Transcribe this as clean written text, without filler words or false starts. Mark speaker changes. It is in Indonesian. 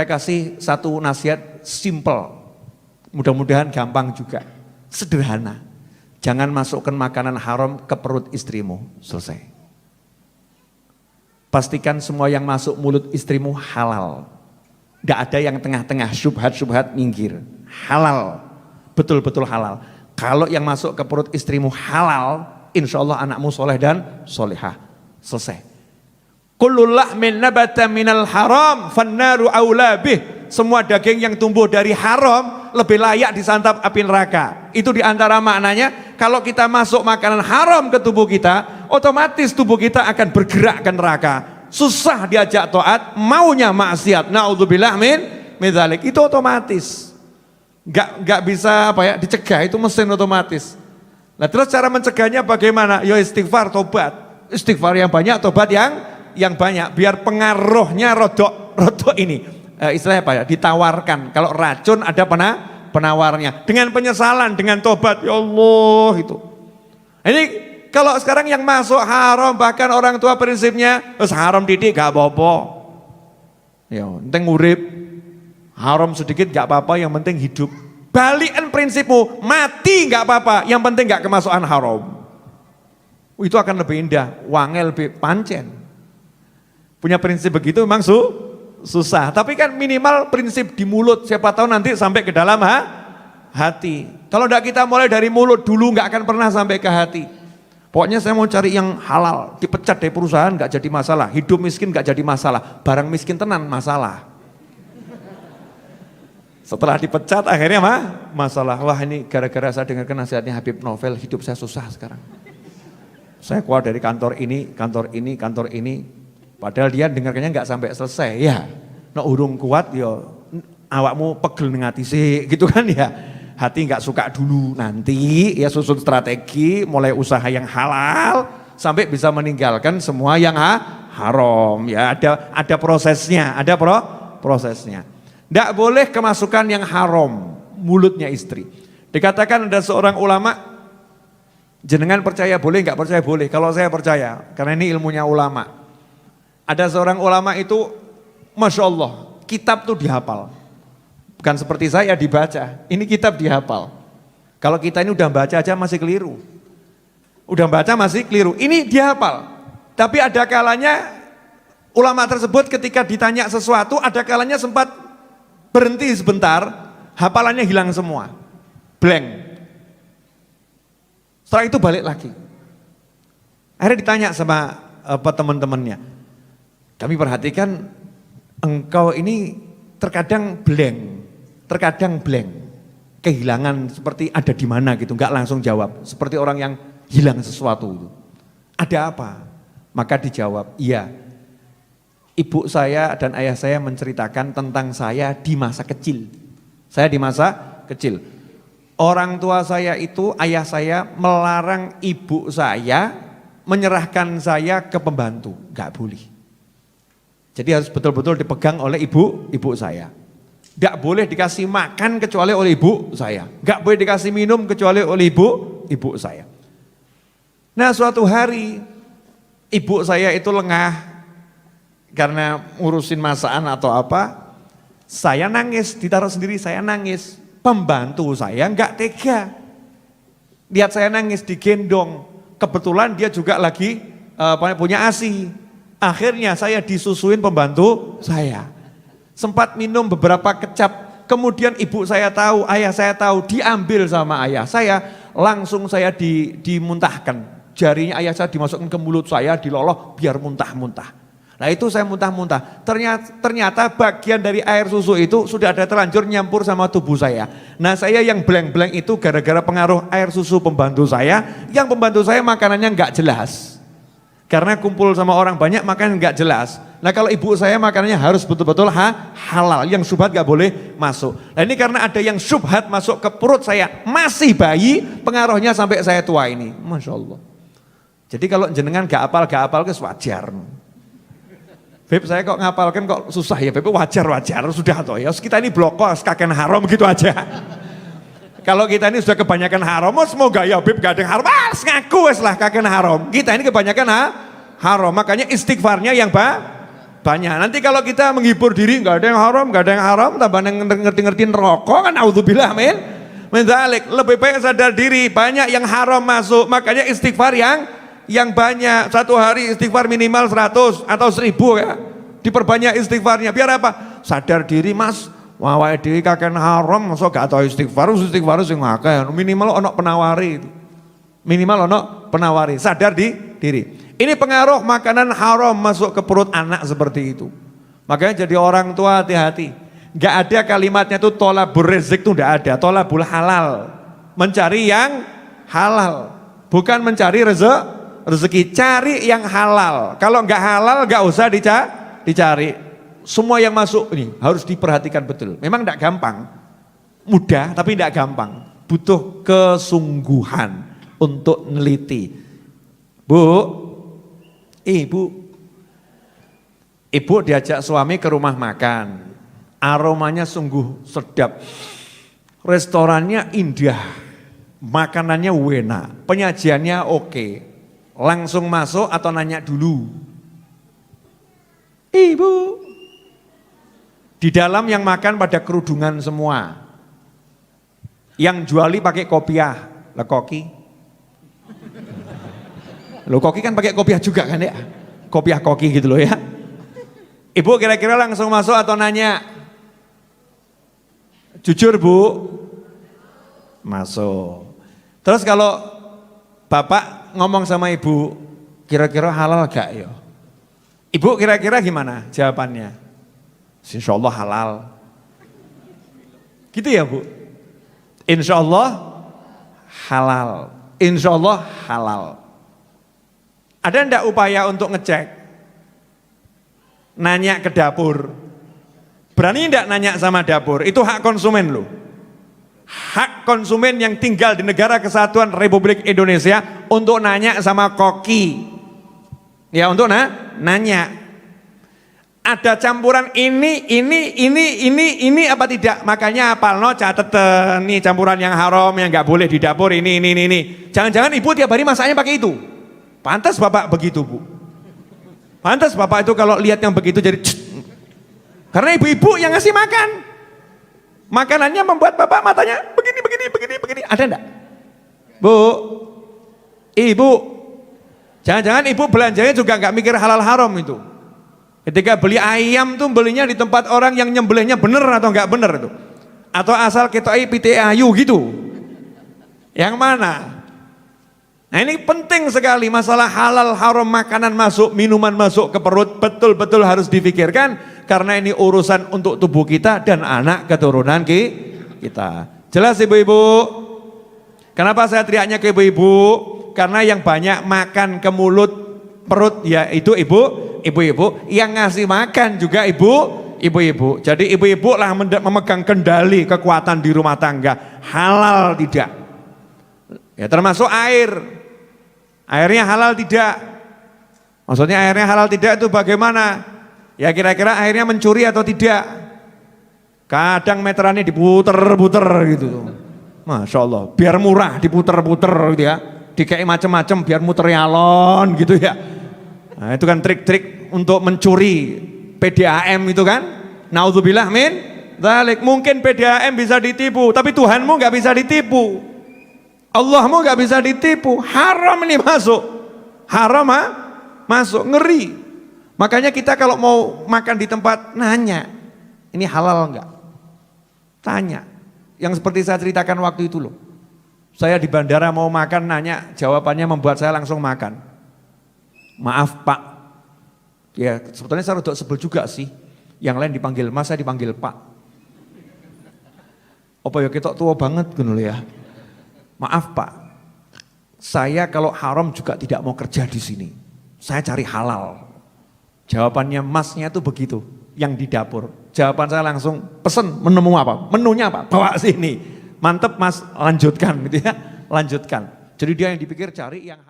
Speaker 1: Saya kasih satu nasihat simple, mudah-mudahan gampang juga, sederhana. Jangan masukkan makanan haram ke perut istrimu, selesai. Pastikan semua yang masuk mulut istrimu halal. Tidak ada yang tengah-tengah, syubhat-syubhat minggir. Halal, betul-betul halal. Kalau yang masuk ke perut istrimu halal, insya Allah anakmu soleh dan solehah. Selesai. Kullu lahmin nabata minal haram fannaru aula bih. Semua daging yang tumbuh dari haram lebih layak disantap api neraka. Itu diantara maknanya, kalau kita masuk makanan haram ke tubuh kita, otomatis tubuh kita akan bergerak ke neraka. Susah diajak taat, maunya maksiat. Naudzubillah min dzalik. Itu otomatis. Enggak bisa dicegah, itu mesin otomatis. Nah, terus cara mencegahnya bagaimana? Ya istighfar, tobat. Istighfar yang banyak, tobat yang banyak, biar pengaruhnya rodok ini istilahnya ditawarkan. Kalau racun ada penawarnya, dengan penyesalan, dengan tobat, ya Allah itu. Ini kalau sekarang yang masuk haram, bahkan orang tua prinsipnya haram didik gak apa-apa, ya penting urip, haram sedikit gak apa-apa, yang penting hidup. Balikan prinsipmu, mati gak apa-apa, yang penting gak kemasukan haram. Itu akan lebih indah, wangel lebih pancen. Punya prinsip begitu memang susah, tapi kan minimal prinsip di mulut, siapa tahu nanti sampai ke dalam hati. Kalau tidak kita mulai dari mulut dulu, nggak akan pernah sampai ke hati. Pokoknya saya mau cari yang halal, dipecat dari perusahaan nggak jadi masalah, hidup miskin nggak jadi masalah, barang miskin tenan masalah. Setelah dipecat akhirnya masalah. Wah, ini gara-gara saya dengarkan nasihatnya Habib Novel, hidup saya susah sekarang. Saya keluar dari kantor ini. Padahal dia dengarkannya nggak sampai selesai, ya. Nah, urung kuat, ya awakmu pegel ngati sih, gitu kan ya. Hati nggak suka dulu, nanti ya susun strategi, mulai usaha yang halal, sampai bisa meninggalkan semua yang haram. Ya ada prosesnya, prosesnya. Nggak boleh kemasukan yang haram, mulutnya istri. Dikatakan ada seorang ulama, jenengan percaya boleh, nggak percaya boleh. Kalau saya percaya, karena ini ilmunya ulama. Ada seorang ulama itu, Masya Allah, kitab tuh dihafal. Bukan seperti saya dibaca, ini kitab dihafal. Kalau kita ini udah baca aja masih keliru. Ini dihafal. Tapi ada kalanya, ulama tersebut ketika ditanya sesuatu, ada kalanya sempat berhenti sebentar, hafalannya hilang semua. Blank. Setelah itu balik lagi. Akhirnya ditanya sama teman-temannya. Kami perhatikan engkau ini terkadang blank, kehilangan seperti ada di mana gitu, enggak langsung jawab, seperti orang yang hilang sesuatu itu. Ada apa? Maka dijawab, iya, ibu saya dan ayah saya menceritakan tentang saya di masa kecil. Saya di masa kecil. Orang tua saya itu, ayah saya melarang ibu saya menyerahkan saya ke pembantu, enggak boleh. Jadi harus betul-betul dipegang oleh ibu saya. Tidak boleh dikasih makan kecuali oleh ibu saya. Tidak boleh dikasih minum kecuali oleh ibu saya. Nah, suatu hari ibu saya itu lengah karena ngurusin masakan atau apa. Saya nangis, ditaruh sendiri, saya nangis. Pembantu saya enggak tega. Lihat saya nangis, digendong. Kebetulan dia juga lagi punya ASI. Akhirnya saya disusuin pembantu saya. Sempat minum beberapa kecap, kemudian ibu saya tahu, ayah saya tahu, diambil sama ayah saya, langsung saya dimuntahkan. Jarinya ayah saya dimasukkan ke mulut saya, diloloh biar muntah-muntah. Nah, itu saya muntah-muntah. Ternyata bagian dari air susu itu sudah ada terlanjur nyampur sama tubuh saya. Nah, saya yang blank-blank itu gara-gara pengaruh air susu pembantu saya, yang pembantu saya makanannya enggak jelas. Karena kumpul sama orang banyak makanan nggak jelas. Nah, kalau ibu saya makanannya harus betul-betul halal, yang syubhat nggak boleh masuk. Nah, ini karena ada yang syubhat masuk ke perut saya, masih bayi, pengaruhnya sampai saya tua ini. Masya Allah. Jadi kalau jenengan nggak apal ke wajar. Beb, saya kok ngapalkan kok susah ya, Beb, wajar, sudah toh ya. Kita ini blokos, kakek haram gitu aja. Kalau kita ini sudah kebanyakan haram, semoga ya Beb gak ada yang haram, ngaku wes lah kakek haram. Kita ini kebanyakan haram, makanya istighfarnya yang Banyak. Nanti kalau kita menghibur diri, nggak ada yang haram, nggak ada yang haram, tambah ngerti-ngertiin rokok kan, auzubillah min dzalik. Lebih baik sadar diri, banyak yang haram masuk. Makanya istighfar yang banyak. Satu hari istighfar minimal 100 atau 1000 ya. Diperbanyak istighfarnya. Biar apa? Sadar diri mas, wawahe dhewe kakean haram, masuk gak tau istighfar sing akeh. Minimal ono penawari. Minimal ono penawari. Sadar diri. Ini pengaruh makanan haram masuk ke perut anak seperti itu. Makanya jadi orang tua hati-hati. Gak ada kalimatnya itu tolabur rezeki itu gak ada. Tolabul halal. Mencari yang halal. Bukan mencari rezeki. Cari yang halal. Kalau gak halal gak usah dicari. Semua yang masuk ini harus diperhatikan betul. Memang gak gampang. Mudah tapi gak gampang. Butuh kesungguhan untuk neliti. Ibu diajak suami ke rumah makan, aromanya sungguh sedap, restorannya indah, makanannya enak, penyajiannya oke, langsung masuk atau nanya dulu? Ibu, di dalam yang makan pada kerudungan semua, yang juali pakai kopiah, lah koki. Loh koki kan pakai kopiah juga kan ya, kopiah koki gitu loh ya. Ibu kira-kira langsung masuk atau nanya? Jujur bu, masuk. Terus kalau bapak ngomong sama ibu, kira-kira halal gak ya? Ibu kira-kira gimana jawabannya? Insya Allah halal. Gitu ya bu? Insya Allah halal. Insya Allah halal. Ada enggak upaya untuk ngecek? Nanya ke dapur. Berani enggak nanya sama dapur? Itu hak konsumen loh. Hak konsumen yang tinggal di negara kesatuan Republik Indonesia untuk nanya sama koki. Ya untuk nanya. Ada campuran ini apa tidak? Makanya apalno cateten nih campuran yang haram yang enggak boleh di dapur ini. Jangan-jangan ibu tiap hari masaknya pakai itu. Pantas bapak begitu bu. Pantas bapak itu kalau lihat yang begitu jadi karena ibu-ibu yang ngasih makan. Makanannya membuat bapak matanya begini. Ada enggak? Bu, ibu, jangan-jangan ibu belanjanya juga enggak mikir halal haram itu. Ketika beli ayam tuh belinya di tempat orang yang nyembelihnya bener atau enggak bener itu. Atau asal ketoi pite ayu gitu. Yang mana? Nah ini penting sekali masalah halal haram makanan masuk, minuman masuk ke perut betul-betul harus difikirkan karena ini urusan untuk tubuh kita dan anak keturunan kita. Jelas ibu-ibu? Kenapa saya teriaknya ke ibu-ibu? Karena yang banyak makan ke mulut perut ya itu ibu-ibu, yang ngasih makan juga ibu-ibu. Jadi ibu-ibu lah memegang kendali kekuatan di rumah tangga. Halal tidak? Ya termasuk air. Airnya halal tidak? Maksudnya airnya halal tidak itu bagaimana? Ya kira-kira airnya mencuri atau tidak? Kadang meterannya diputer-puter gitu. Masya Allah, biar murah diputer-puter gitu ya. Dikei macam-macam biar muter alon gitu ya. Nah itu kan trik-trik untuk mencuri PDAM itu kan. Naudzubillah min dzalik. Mungkin PDAM bisa ditipu, tapi Tuhanmu gak bisa ditipu. Allahmu gak bisa ditipu, haram ini masuk, haram masuk, ngeri. Makanya kita kalau mau makan di tempat nanya, ini halal enggak? Tanya, yang seperti saya ceritakan waktu itu loh. Saya di bandara mau makan nanya, jawabannya membuat saya langsung makan. Maaf pak, ya sebetulnya saya rada sebel juga sih, yang lain dipanggil mas, saya dipanggil pak. Apa ya kita tua banget gitu ya. Maaf pak, saya kalau haram juga tidak mau kerja di sini. Saya cari halal. Jawabannya masnya itu begitu, yang di dapur. Jawaban saya langsung pesen menu apa? Menunya apa? Bawa sini. Mantep mas, lanjutkan gitu ya, lanjutkan. Jadi dia yang dipikir cari yang